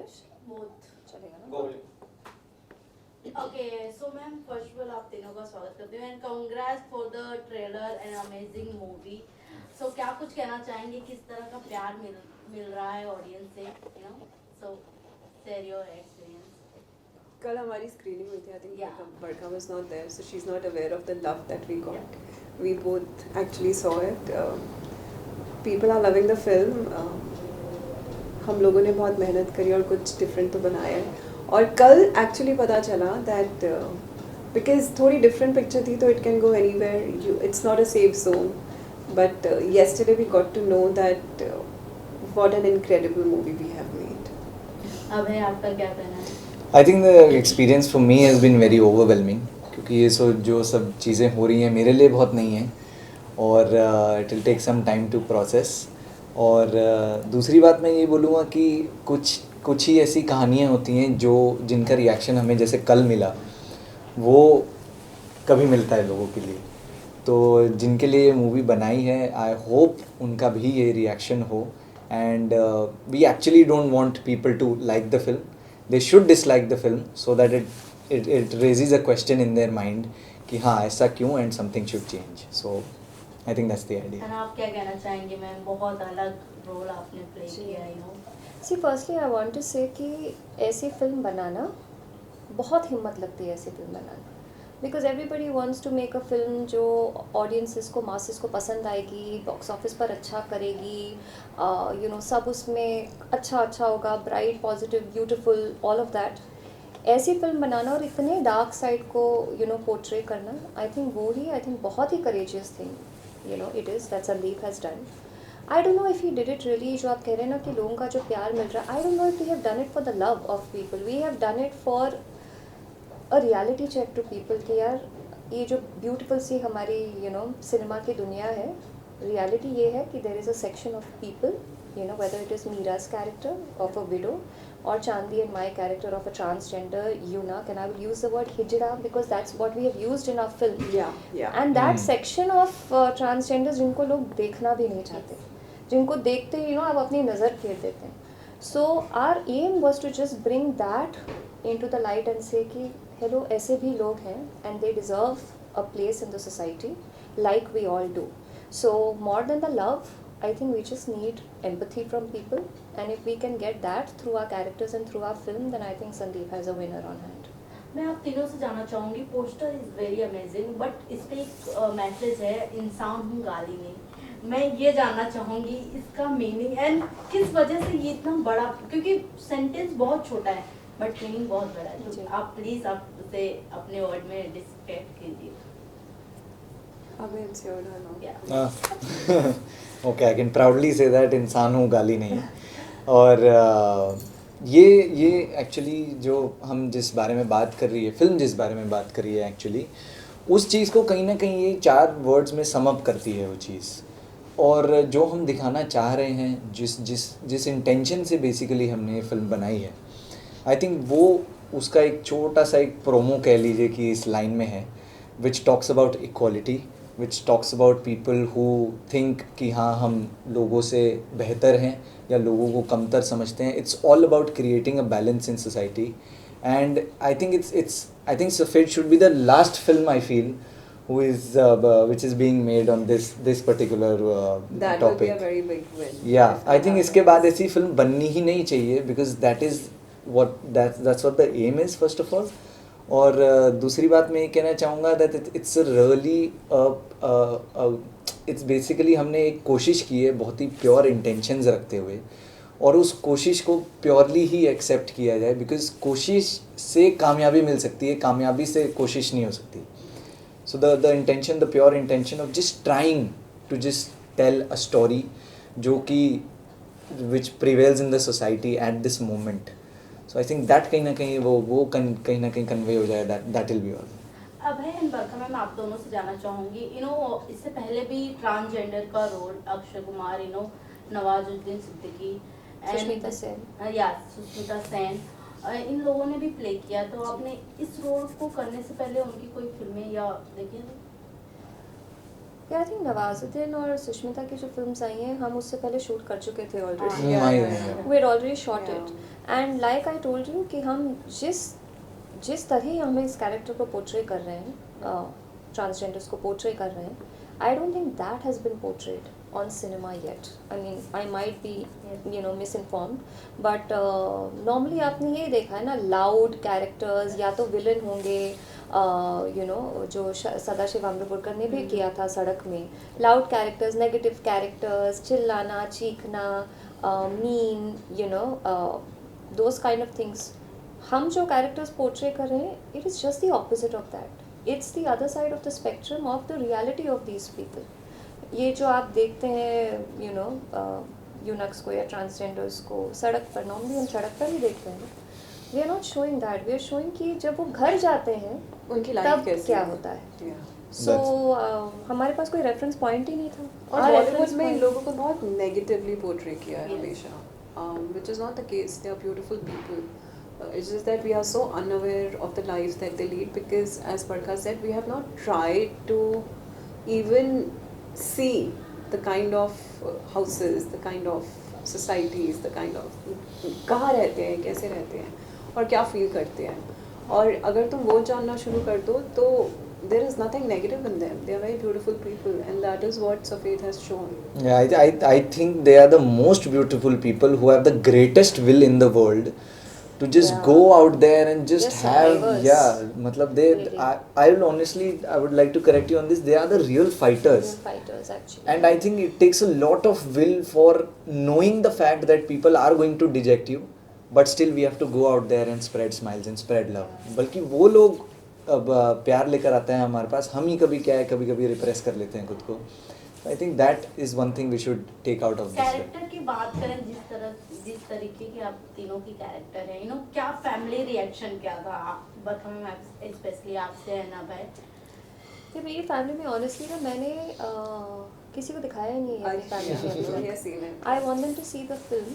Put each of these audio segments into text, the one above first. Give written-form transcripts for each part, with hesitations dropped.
English both चलेगा ना? Go. Okay so ma'am first of all आप तीनों का स्वागत करती हूँ and congrats for the trailer and amazing movie. So क्या कुछ कहना चाहेंगे, किस तरह का प्यार मिल रहा है ऑडियंस से, you know, so share your experience. कल हमारी स्क्रीनिंग हुई थी. I think Yeah. बड़का was not there, so she's not aware of the love that we got. We both actually saw it. People are loving the film. हम लोगों ने बहुत मेहनत करी और कुछ डिफरेंट तो बनाया है. और कल एक्चुअली पता चला दैट बिकॉज थोड़ी डिफरेंट पिक्चर थी तो it can go anywhere. It's not a safe zone. But yesterday we got to know that what an incredible movie we have made. अब है आपका क्या कहना है? I think the experience for me has been very overwhelming क्योंकि ये जो सब चीज़ें हो रही हैं मेरे लिए बहुत नहीं हैं और it will take some time to process. और दूसरी बात मैं ये बोलूँगा कि कुछ ही ऐसी कहानियाँ होती हैं जिनका रिएक्शन हमें जैसे कल मिला वो कभी मिलता है लोगों के लिए. तो जिनके लिए ये मूवी बनाई है आई होप उनका भी ये रिएक्शन हो. And we actually don't want people to like the film. They should dislike the film so that it raises a question in their mind कि हाँ ऐसा क्यों and something should change. So I think that's the idea. And आप क्या कहना चाहेंगे ma'am? बहुत अलग रोल आपने प्ले किया, you know. See firstly I want to say कि ऐसी फिल्म बनाना बहुत हिम्मत लगती है. ऐसी फिल्म बनाना because everybody wants to make a film जो ऑडियंसेस को मासेस को पसंद आएगी, बॉक्स ऑफिस पर अच्छा करेगी, यू नो सब उसमें अच्छा होगा, bright positive beautiful all of that. ऐसी फिल्म बनाना और इतने डार्क साइड को यू नो पोर्ट्रे करना, आई थिंक वो ही बहुत ही courageous thing you know it is that Sandeep has done. I don't know if he did it really. जो आप कह रहे हैं ना कि लोगों का जो प्यार मिल रहा है, I don't know if we have done it for the love of people. We have done it for a reality check to people कि यार ये जो ब्यूटीफुल सी हमारी यू नो सिनेमा की दुनिया है, रियलिटी ये है कि there is a section of people you know whether it is Meera's character of a widow or Chandi and my character of a transgender eunuch, and I will use the word hijra because that's what we have used in our film. Yeah. And that section of transgenders जिनको लोग देखना भी नहीं चाहते, जिनको देखते ही आप अपनी नज़र फेर देते हैं. So our aim was to just bring that into the light and say कि hello, ऐसे भी लोग हैं and they deserve a place in the society like we all do. So more than the love, I think we just need empathy from people, and if we can get that through our characters and through our film, then I think Sandeep has a winner on hand. मैं आप तीनों से जानना चाहूँगी, poster is very amazing but इस पे एक message है, इंसान हूँ गाली नहीं. मैं ये जानना चाहूँगी इसका मीनिंग एंड किस वजह से ये इतना बड़ा, क्योंकि सेंटेंस बहुत छोटा है बट मीनिंग बहुत बड़ा है. तो आप प्लीज़ आप उसे अपने वर्ड में डिस्क्राइब कीजिए. अभी it's your turn now. Yeah. Okay I can proudly say that इंसान हूँ गाली नहीं. और ये एक्चुअली जो हम जिस बारे में बात कर रही है, फिल्म जिस बारे में बात कर रही है एक्चुअली उस चीज़ को कहीं ना कहीं ये 4 वर्ड्स में सम अप करती है वो चीज़. और जो हम दिखाना चाह रहे हैं, जिस इंटेंशन से बेसिकली हमने ये फिल्म बनाई है, आई थिंक वो उसका एक छोटा सा एक प्रोमो कह लीजिए कि इस लाइन में है, which talks about equality, which talks about people who think कि हाँ हम लोगों से बेहतर हैं या लोगों को कमतर समझते हैं. It's all about creating a balance in society. And I think Safed should be the last film I feel which is being made on this particular That topic. will be a very big win. Yeah, if I it think इसके happens. बाद ऐसी film बननी ही नहीं चाहिए because that's what the aim is first of all. और दूसरी बात मैं ये कहना चाहूँगा that it's a really it's basically हमने एक कोशिश की है बहुत ही प्योर इंटेंशंस रखते हुए, और उस कोशिश को प्योरली ही एक्सेप्ट किया जाए बिकॉज कोशिश से कामयाबी मिल सकती है, कामयाबी से कोशिश नहीं हो सकती. So the intention, the pure intention of just trying to just tell a story जो कि which prevails in the society at this moment. So I think that कहीं ना कहीं वो कहीं ना कहीं convey हो जाए, that will be all. अब है इन बरखा मैम, आप दोनों से जानना चाहूँगी, यू नो इससे पहले भी ट्रांसजेंडर का role Akshay Kumar, you know Nawazuddin Siddiqui, Sushmita Sen, Sushmita Sen, इन लोगों ने भी प्ले किया. तो आपने इस रोल को करने से पहले उनकी कोई फिल्में या देखी? आई थिंक नवाजुद्दीन और सुष्मिता की जो फिल्म्स आई हैं हम उससे पहले शूट कर चुके थे already. We had already shot it. And like I told you कि हम जिस तरह हम इस कैरेक्टर को पोर्ट्रे कर रहे हैं, ट्रांसजेंडर्स को पोर्ट्रे कर रहे हैं, I don't think that has been portrayed on cinema yet. I mean, I might be, misinformed, but normally आपने ये देखा है ना, loud characters या तो villain होंगे, जो सदाशिव आम्रपुरकर ने भी किया था सड़क में, loud characters, negative characters, चिल्लाना, चीखना, mean, those kind of things. हम जो कैरेक्टर्स पोर्ट्रे कर रहे हैं, it is just the opposite of that. It's the other side of the spectrum of the reality of these people. ये जो आप देखते हैं यूनक्स को या ट्रांसजेंडर्स को सड़क पर, नॉर्मली हम सड़क पर ही देखते हैं. We are not showing that. We are showing कि जब वो घर जाते हैं उनकी तब लाइफ कैसे क्या होता है. सो हमारे पास कोई रेफरेंस पॉइंट ही नहीं था. और बॉलीवुड में इन लोगों को बहुत नेगेटिवली पोर्ट्रे किया है हमेशा, which is not the case. They are beautiful people. It's just that we are so unaware of the lives that they lead because, as Parka said, we have not tried to even see the kind of houses, the kind of societies, the kind of कहाँ रहते हैं, कैसे रहते हैं और क्या feel करते हैं. और अगर तुम वो जानना शुरू कर दो तो there is nothing negative in them. They are very beautiful people, and that is what Safed has shown. Yeah, I think they are the most beautiful people who have the greatest will in the world to just go out there and just have survivors. matlab they Really. I will honestly, I would like to correct you on this, they are the real fighters. Real fighters actually. And I think it takes a lot of will for knowing the fact that people are going to reject you, but still we have to go out there and spread smiles and spread love. बल्कि वो लोग अब प्यार लेकर आते हैं हमारे पास, हम ही कभी क्या है कभी कभी रिप्रेस कर लेते हैं खुद को. I think that is one thing we should take out of this. Character की बात करें, जिस तरीके के आप तीनों की कैरेक्टर है, क्या फैमिली रिएक्शन क्या था? आप बताओ, स्पेशली आपसे है ना भाई. कि मेरी फैमिली में ऑनेस्टली ना मैंने किसी को दिखाया ही नहीं है अपनी फैमिली में. I want them to see the film.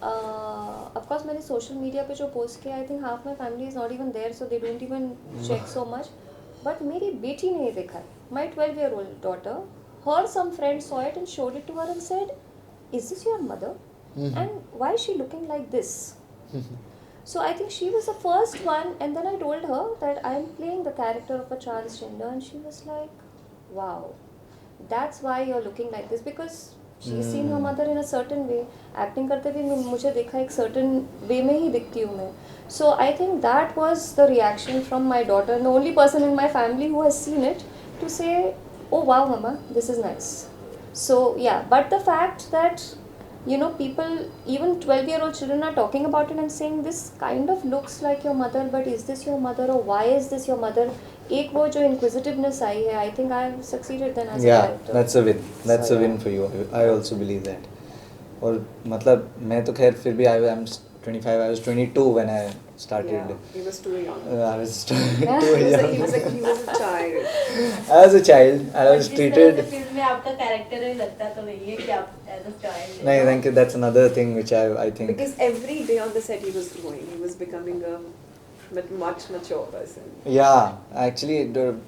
Of course मैंने सोशल मीडिया पे जो पोस्ट किया, I think half my family is not even there, so they don't even check so much. But मेरी बेटी ने ये देखा है, my 12-year-old daughter. Her some friend saw it and showed it to her and said, "Is this your mother? And why is she looking like this?" So I think she was the first one, and then I told her that I am playing the character of a transgender, and she was like, "Wow, that's why you're looking like this." Because she's seen her mother in a certain way. Acting करते भी मुझे देखा एक certain way में ही दिखती हूँ मैं. So I think that was the reaction from my daughter, and the only person in my family who has seen it, to say, "Oh wow, mama, this is nice." So yeah, but the fact that people, even 12-year-old children, are talking about it and saying this kind of looks like your mother, but is this your mother, or why is this your mother? एक वो जो inquisitiveness आई है, I think I have succeeded then as a character. That's a win. That's a win for you. I also believe that. और मतलब मैं तो खैर फिर भी I am 25. I was 22 when I started. Yeah, he was too young. I was too young. He was a child. I was a child. I was treated. Film में आपका character ही लगता तो नहीं है कि आप as a child. No, thank you. That's another thing which I think. Because every day on the set he was growing. He was becoming a much mature person. Yeah, actually,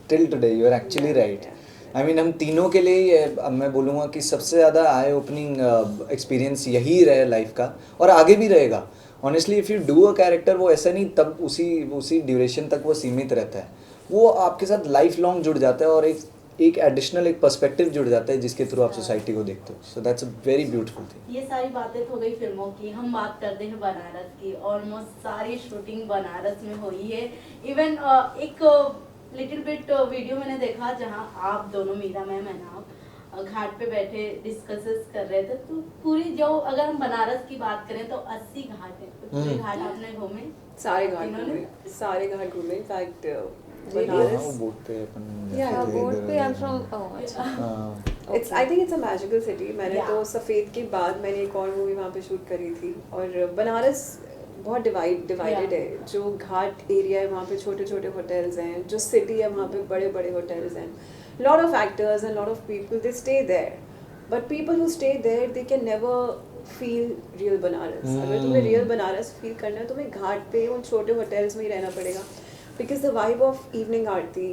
till today, you are actually right. I mean, हम तीनों के लिए अब मैं बोलूँगा कि सबसे ज़्यादा आई ओपनिंग एक्सपीरियंस यही रहे लाइफ का, और आगे भी रहेगा. Honestly if you do a character, वो ऐसा नहीं तब उसी ड्यूरेशन तक वो सीमित रहता है, वो आपके साथ लाइफ लॉन्ग जुड़ जाता है और एक एडिशनल एक पर्सपेक्टिव जुड़ जाता है जिसके थ्रू आप सोसाइटी को देखते हो. So that's a very beautiful thing. ये सारी बातें हो गई फिल्मों की. हम बात करते हैं बनारस की. ऑलमोस्ट सारी शूटिंग बनारस में हुई है. इवन एक लिटिल बिट वीडियो मैंने देखा जहां आप दोनों, मीरा मैम एंड आप, घाट पे बैठे डिस्कसेस कर रहे थे. तो पूरी जो अगर हम बनारस की बात करें तो 80 घाट है. तो पूरे घाट आपने घूमे? सारे घाट घूमे. इनफैक्ट बनारस बोट पे अपन. बोट पे I'm from. अच्छा. It's I think it's a magical city. मैंने तो सफ़ेद के बाद मैंने एक और मूवी वहाँ पे शूट करी थी. और बनारस बहुत डिवाइडेड है. जो घाट एरिया है वहाँ पे छोटे छोटे होटल्स हैं. जो सिटी है वहाँ पे बड़े बड़े होटल्स हैं. lot of actors and lot of people, they stay there, but people who stay there, they can never feel real Banaras. अगर तुम्हें real Banaras feel करना है, तुम्हें घाट पे उन छोटे hotels में ही रहना पड़ेगा, because the vibe of evening Aarti,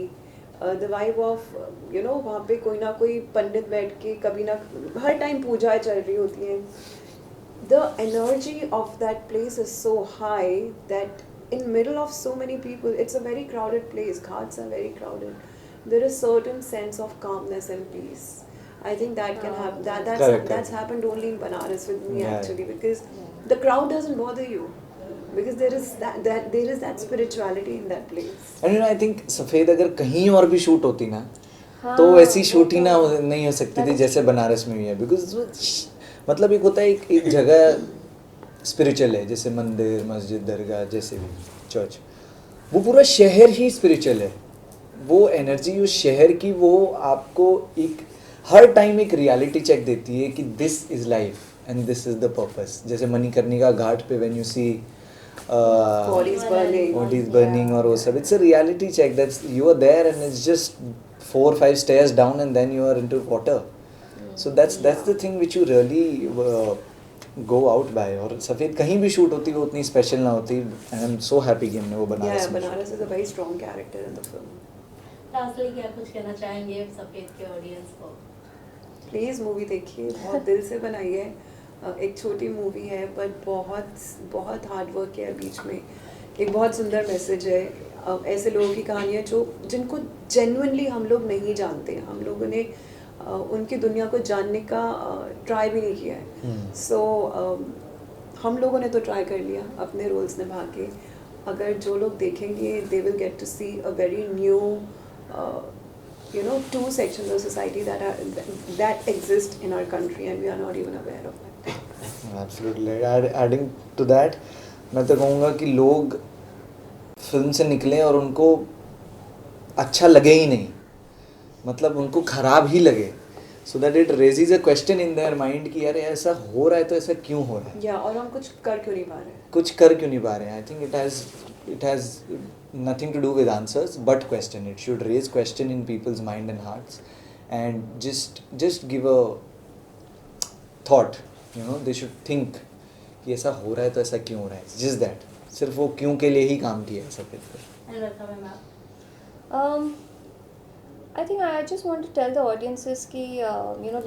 the vibe of वहाँ पे कोई ना कोई पंडित बैठ के कभी ना हर टाइम पूजाएं चल रही होती हैं. The energy of that place is so high that in middle of so many people, it's a very crowded place. Ghats are very crowded. There is certain sense of calmness and peace. I think that can happen. Correct. That's happened only in Banaras with me Yeah. actually, because the crowd doesn't bother you, because there is that spirituality in that place. And I think सफ़ेद अगर कहीं और भी shoot होती ना हाँ, तो ऐसी वो शूट ही तो- ना नहीं हो सकती थी That is जैसे बनारस में हुई है. बिकॉज मतलब एक होता है एक जगह स्पिरिचुअल है, जैसे मंदिर, मस्जिद, दरगाह, जैसे भी चर्च, वो पूरा शहर ही स्पिरिचुअल है. वो एनर्जी उस शहर की वो आपको एक हर टाइम एक रियलिटी चेक देती है कि this is life and this is the purpose. जैसे मणिकर्णिका घाट पे when you see Bodies burning. bodies burning और वो सब, it's a reality check. That's you are there and it's just 4-5 stairs down and then you are into water. So that's the thing which you really go out by. और सफ़ेद कहीं भी shoot होती वो उतनी स्पेशल ना होती. And I'm so happy कि हमने वो बनारस Yeah, में Banaras is a very strong character in the film. Lastly क्या कुछ कहना चाहेंगे सफेद के ऑडियंस को? प्लीज़ मूवी देखिए, बहुत दिल से बनाई है. एक छोटी मूवी है बट बहुत बहुत हार्ड वर्क है बीच में. एक बहुत सुंदर मैसेज है. ऐसे लोगों की कहानियाँ जिनको जेन्युइनली हम लोग नहीं जानते, हम लोगों ने उनकी दुनिया को जानने का ट्राई भी नहीं किया है. सो हम लोगों ने तो ट्राई कर लिया अपने रोल्स निभा के. अगर जो लोग देखेंगे they will get to see a very new two sections of society that exist in our country and we are not even aware of it. Absolutely. Adding to that, मैं तो कहूँगा कि लोग फिल्म से निकलें और उनको अच्छा लगे ही नहीं, मतलब उनको ख़राब ही लगे, so that it raises a question in their mind कि यार ऐसा हो रहा है तो ऐसा क्यों हो रहा है. Yeah, और हम कुछ कर क्यों नहीं पा रहे हैं. कुछ कर क्यों नहीं पा रहे हैं. I think it has nothing to do with answers but question. It should raise question in people's mind and hearts and just give a thought. They should think कि ऐसा हो रहा है तो ऐसा क्यों हो रहा है. Just that. सिर्फ वो क्यों के लिए ही काम किया है सफ़ेद पर. And welcome ma'am. I think I just want to tell the audiences ki,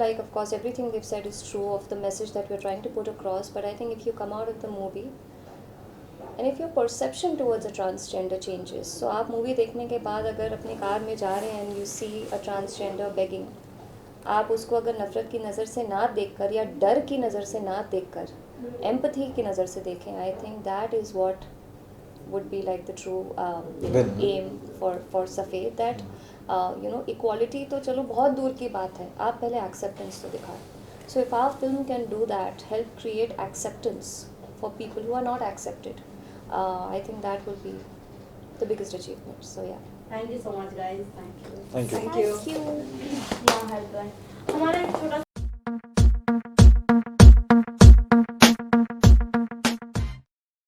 like of course everything we've said is true of the message that we're trying to put across, but I think if you come out of the movie and if your perception towards a transgender changes, so आप movie देखने के बाद अगर अपनी car में जा रहे हैं and you see a transgender begging, आप उसको अगर नफ़रत की नज़र से ना देखकर या डर की नज़र से ना देखकर empathy की नज़र से देखें, I think that is what would be like the true aim for सफ़ेद. That equality तो चलो बहुत दूर की बात है, आप पहले acceptance तो दिखाएं. So if our film can do that, help create acceptance for people who are not accepted, I think that will be the biggest achievement. So yeah. Thank you so much guys. Thank you. Thank you. Thank you. Thank you. यहाँ help हमारे